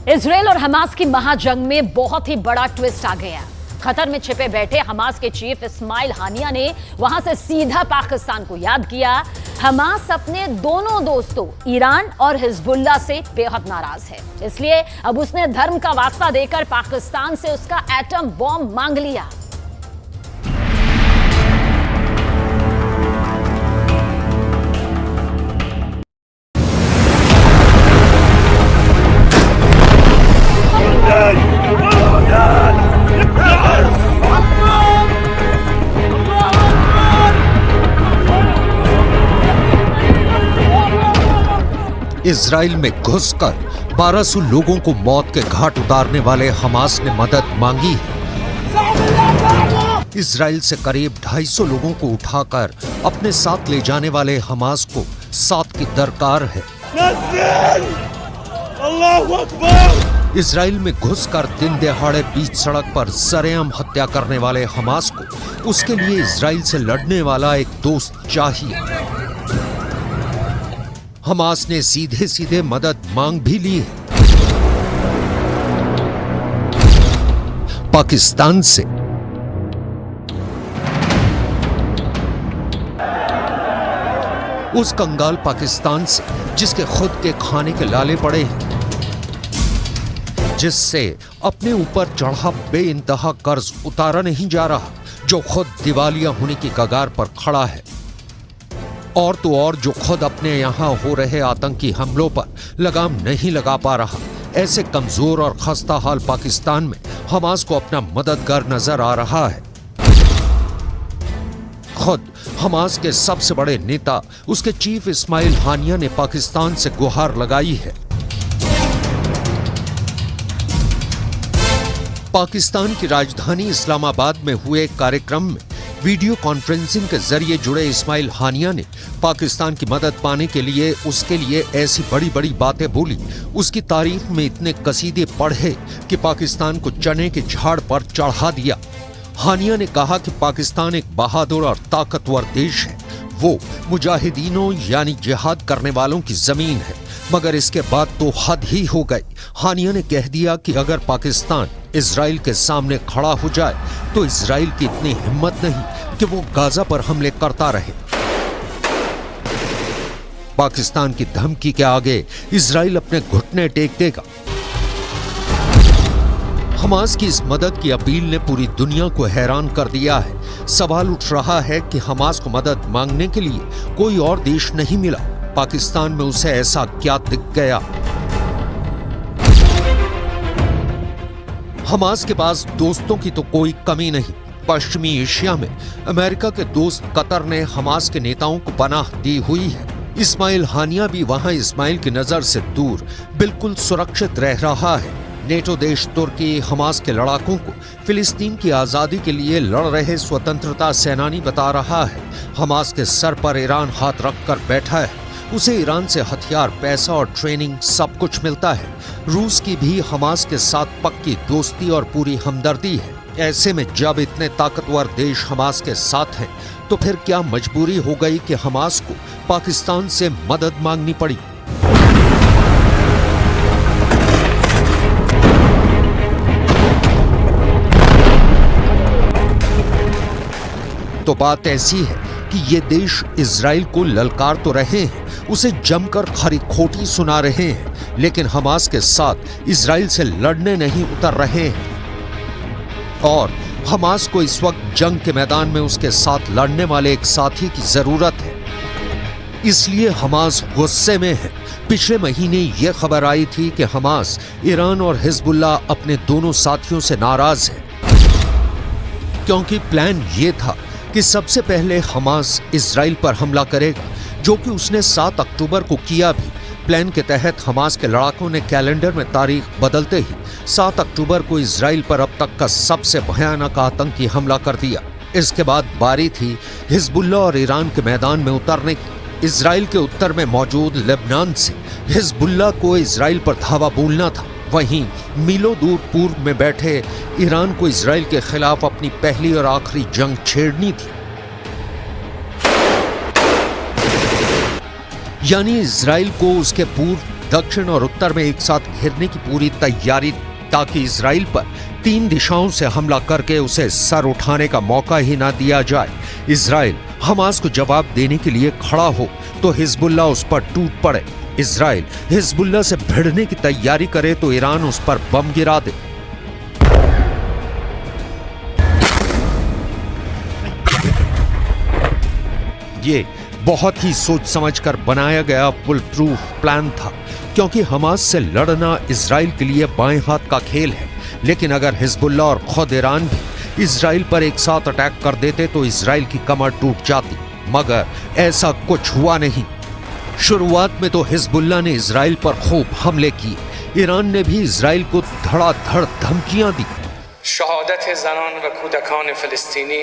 Israel और Hamas की महाजंग में बहुत ही बड़ा ट्विस्ट आ गया। कतर में छिपे बैठे हमास के चीफ इस्माइल हानिया ने वहां से सीधा पाकिस्तान को याद किया। हमास अपने दोनों दोस्तों ईरान और हिजबुल्ला से बेहद नाराज है, इसलिए अब उसने धर्म का वास्ता देकर पाकिस्तान से उसका एटम बॉम्ब मांग लिया। इजराइल में घुसकर 1200 लोगों को मौत के घाट उतारने वाले हमास ने मदद मांगी है। इजराइल से करीब 250 लोगों को उठाकर अपने साथ ले जाने वाले हमास को साथ की दरकार है। इजराइल में घुसकर दिन दहाड़े बीच सड़क पर सरेआम हत्या करने वाले हमास को उसके लिए इजराइल से लड़ने वाला एक दोस्त चाहिए। हमास ने सीधे सीधे मदद मांग भी ली है पाकिस्तान से। उस कंगाल पाकिस्तान से जिसके खुद के खाने के लाले पड़े हैं, जिससे अपने ऊपर चढ़ा बेइंतहा कर्ज उतारा नहीं जा रहा, जो खुद दिवालिया होने की कगार पर खड़ा है, और तो और जो खुद अपने यहां हो रहे आतंकी हमलों पर लगाम नहीं लगा पा रहा। ऐसे कमजोर और खस्ता हाल पाकिस्तान में हमास को अपना मददगार नजर आ रहा है। खुद हमास के सबसे बड़े नेता उसके चीफ इस्माइल हानिया ने पाकिस्तान से गुहार लगाई है। पाकिस्तान की राजधानी इस्लामाबाद में हुए एक कार्यक्रम में वीडियो कॉन्फ्रेंसिंग के जरिए जुड़े इस्माइल हानिया ने पाकिस्तान की मदद पाने के लिए उसके लिए ऐसी बड़ी बड़ी बातें बोली, उसकी तारीफ में इतने कसीदे पढ़े कि पाकिस्तान को चने के झाड़ पर चढ़ा दिया। हानिया ने कहा कि पाकिस्तान एक बहादुर और ताकतवर देश है, वो मुजाहिदीनों यानी जिहाद करने वालों की जमीन है, मगर इसके बाद तो हद ही हो गई। हानिया ने कह दिया कि अगर पाकिस्तान इजराइल के सामने खड़ा हो जाए तो इजराइल की इतनी हिम्मत नहीं कि वो गाजा पर हमले करता रहे। पाकिस्तान की धमकी के आगे इजराइल अपने घुटने टेक देगा। हमास की इस मदद की अपील ने पूरी दुनिया को हैरान कर दिया है। सवाल उठ रहा है कि हमास को मदद मांगने के लिए कोई और देश नहीं मिला। पाकिस्तान में उसे ऐसा क्या दिख गया? हमास के पास दोस्तों की तो कोई कमी नहीं। पश्चिमी एशिया में अमेरिका के दोस्त कतर ने हमास के नेताओं को पनाह दी हुई है। इस्माइल हानिया भी वहां इस्माइल की नजर से दूर बिल्कुल सुरक्षित रह रहा है। नेटो देश तुर्की हमास के लड़ाकों को फिलिस्तीन की आजादी के लिए लड़ रहे स्वतंत्रता सेनानी बता रहा है। हमास के सर पर ईरान हाथ रखकर बैठा है। उसे ईरान से हथियार, पैसा और ट्रेनिंग सब कुछ मिलता है। रूस की भी हमास के साथ पक्की दोस्ती और पूरी हमदर्दी है। ऐसे में जब इतने ताकतवर देश हमास के साथ हैं, तो फिर क्या मजबूरी हो गई कि हमास को पाकिस्तान से मदद मांगनी पड़ी? तो बात ऐसी है कि ये देश इजराइल को ललकार तो रहे हैं, उसे जमकर खरी खोटी सुना रहे हैं, लेकिन हमास के साथ इजराइल से लड़ने नहीं उतर रहे हैं। और हमास को इस वक्त जंग के मैदान में उसके साथ लड़ने वाले एक साथी की जरूरत है। इसलिए हमास गुस्से में है। पिछले महीने यह खबर आई थी कि हमास, ईरान और हिजबुल्ला अपने दोनों साथियों से नाराज है, क्योंकि प्लान यह था कि सबसे पहले हमास इजराइल पर हमला करेगा, जो कि उसने 7 अक्टूबर को किया भी। प्लान के तहत हमास के लड़ाकों ने कैलेंडर में तारीख बदलते ही 7 अक्टूबर को इजराइल पर अब तक का सबसे भयानक आतंकी हमला कर दिया। इसके बाद बारी थी हिजबुल्ला और ईरान के मैदान में उतरने की। इजराइल के उत्तर में मौजूद लेबनान से हिजबुल्ला को इजराइल पर धावा बोलना था। वहीं मीलों दूर पूर्व में बैठे ईरान को इजराइल के खिलाफ अपनी पहली और आखिरी जंग छेड़नी थी। यानी इजराइल को उसके पूर्व दक्षिण और उत्तर में एक साथ घेरने की पूरी तैयारी, ताकि इजराइल पर 3 दिशाओं से हमला करके उसे सर उठाने का मौका ही ना दिया जाए। इजराइल हमास को जवाब देने के लिए खड़ा हो तो हिजबुल्लाह उस पर टूट पड़े। इजराइल हिजबुल्लाह से भिड़ने की तैयारी करे तो ईरान उस पर बम गिरा दे। ये बहुत ही सोच समझकर बनाया गया फुल प्रूफ प्लान था, क्योंकि हमास से लड़ना इजराइल के लिए बाएं हाथ का खेल है। लेकिन अगर हिजबुल्लाह और खुद ईरान भी इजराइल पर एक साथ अटैक कर देते तो इजराइल की कमर टूट जाती, मगर ऐसा कुछ हुआ नहीं। शुरुआत में तो हिजबुल्लाह ने इजराइल पर खूब हमले किए। ईरान ने भी इजराइल को धड़ाधड़ धमकियां दी। शहादत ज़नान व कूदकान फ़लस्तीनी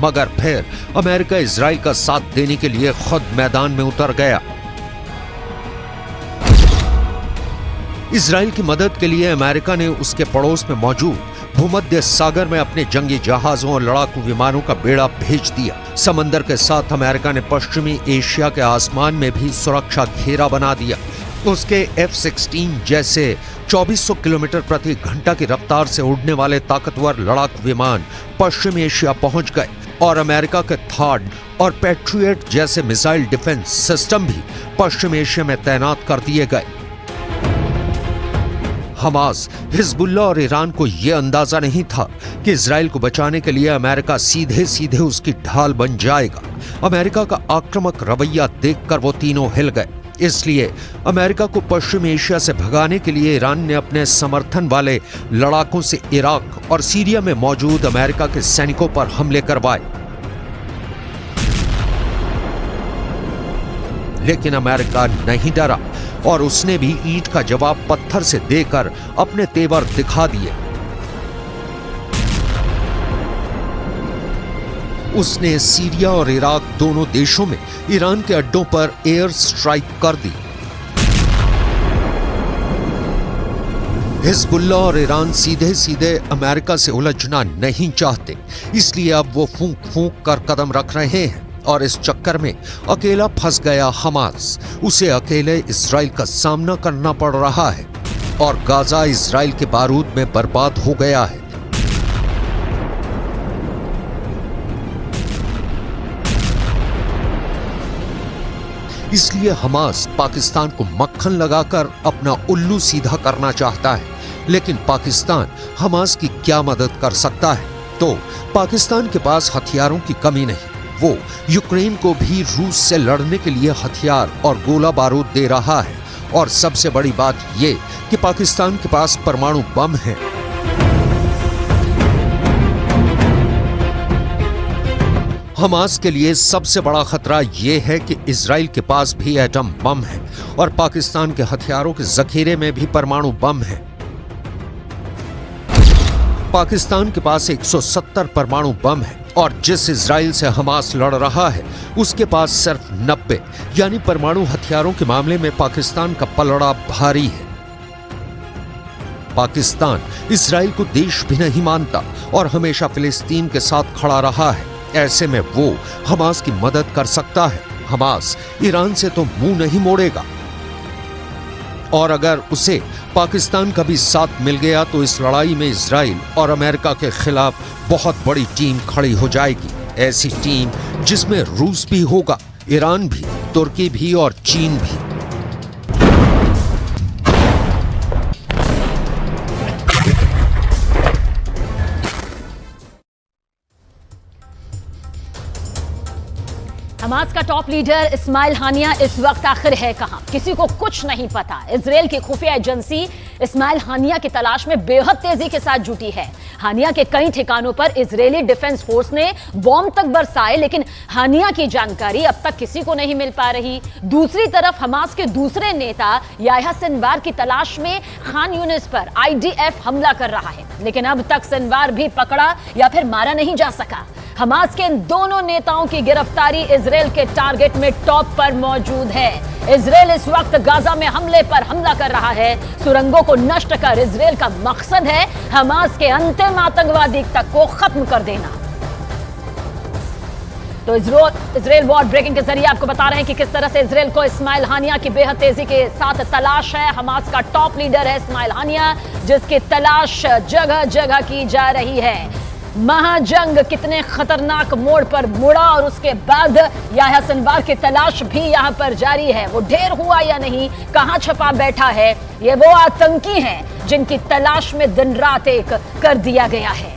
मगर फिर अमेरिका इजराइल का साथ देने के लिए खुद मैदान में उतर गया। इजराइल की मदद के लिए अमेरिका ने उसके पड़ोस में मौजूद भूमध्य सागर में अपने जंगी जहाजों और लड़ाकू विमानों का बेड़ा भेज दिया। समंदर के साथ अमेरिका ने पश्चिमी एशिया के आसमान में भी सुरक्षा घेरा बना दिया। उसके F-16 जैसे 2400 किलोमीटर प्रति घंटा की रफ्तार से उड़ने वाले ताकतवर लड़ाकू विमान पश्चिम एशिया पहुंच गए और अमेरिका के थाड और पैट्रियट जैसे मिसाइल डिफेंस सिस्टम भी पश्चिम एशिया में तैनात कर दिए गए। हमास, हिजबुल्लाह और ईरान को यह अंदाजा नहीं था कि इजराइल को बचाने के लिए अमेरिका सीधे सीधे उसकी ढाल बन जाएगा। अमेरिका का आक्रामक रवैया देखकर वो तीनों हिल गए। इसलिए अमेरिका को पश्चिम एशिया से भगाने के लिए ईरान ने अपने समर्थन वाले लड़ाकों से इराक और सीरिया में मौजूद अमेरिका के सैनिकों पर हमले करवाए। लेकिन अमेरिका नहीं डरा और उसने भी ईंट का जवाब पत्थर से देकर अपने तेवर दिखा दिए। उसने सीरिया और इराक दोनों देशों में ईरान के अड्डों पर एयर स्ट्राइक कर दी। हिजबुल्लाह और ईरान सीधे सीधे अमेरिका से उलझना नहीं चाहते, इसलिए अब वो फूंक फूंक कर कदम रख रहे हैं और इस चक्कर में अकेला फंस गया हमास। उसे अकेले इजराइल का सामना करना पड़ रहा है और गाजा इजराइल के बारूद में बर्बाद हो गया है। इसलिए हमास पाकिस्तान को मक्खन लगाकर अपना उल्लू सीधा करना चाहता है। लेकिन पाकिस्तान हमास की क्या मदद कर सकता है? तो पाकिस्तान के पास हथियारों की कमी नहीं, वो यूक्रेन को भी रूस से लड़ने के लिए हथियार और गोला बारूद दे रहा है। और सबसे बड़ी बात ये कि पाकिस्तान के पास परमाणु बम है। हमास के लिए सबसे बड़ा खतरा यह है कि इजराइल के पास भी एटम बम है और पाकिस्तान के हथियारों के जखीरे में भी परमाणु बम है। पाकिस्तान के पास 170 परमाणु बम है और जिस इजराइल से हमास लड़ रहा है उसके पास सिर्फ 90, यानी परमाणु हथियारों के मामले में पाकिस्तान का पलड़ा भारी है। पाकिस्तान इजराइल को देश भी नहीं मानता और हमेशा फिलिस्तीन के साथ खड़ा रहा है। ऐसे में वो हमास की मदद कर सकता है। हमास ईरान से तो मुंह नहीं मोड़ेगा और अगर उसे पाकिस्तान का भी साथ मिल गया तो इस लड़ाई में इजराइल और अमेरिका के खिलाफ बहुत बड़ी टीम खड़ी हो जाएगी। ऐसी टीम जिसमें रूस भी होगा, ईरान भी, तुर्की भी और चीन भी। हमास का टॉप लीडर इस्माइल हानिया इस वक्त आखिर है कहां? किसी को कुछ नहीं पता। इजराइल की खुफिया एजेंसी इस्माइल हानिया की तलाश में बेहद तेजी के साथ जुटी है। हानिया के कई ठिकानों पर इजरायली डिफेंस फोर्स ने बॉम्ब तक बरसाए, लेकिन हानिया की जानकारी अब तक किसी को नहीं मिल पा रही। दूसरी तरफ हमास के दूसरे नेता याह्या सिनवार की तलाश में खान यूनिस पर IDF हमला कर रहा है, लेकिन अब तक सिनवार भी पकड़ा या फिर मारा नहीं जा सका। हमास के इन दोनों नेताओं की गिरफ्तारी इजराइल के टारगेट में टॉप पर मौजूद है। इजराइल इस वक्त गाजा में हमले पर हमला कर रहा है। सुरंगों को नष्ट कर इजराइल का मकसद है हमास के अंतिम आतंकवादी तक को खत्म कर देना। तो इजराइल वॉर ब्रेकिंग के जरिए आपको बता रहे हैं कि किस तरह से इजराइल को इस्माइल हानिया की बेहद तेजी के साथ तलाश है। हमास का टॉप लीडर है इस्माइल हानिया, जिसकी तलाश जगह जगह की जा रही है। महाजंग कितने खतरनाक मोड़ पर मुड़ा और उसके बाद याह्या सिनवार की तलाश भी यहां पर जारी है। वो ढेर हुआ या नहीं, कहां छुपा बैठा है, ये वो आतंकी हैं जिनकी तलाश में दिन रात एक कर दिया गया है।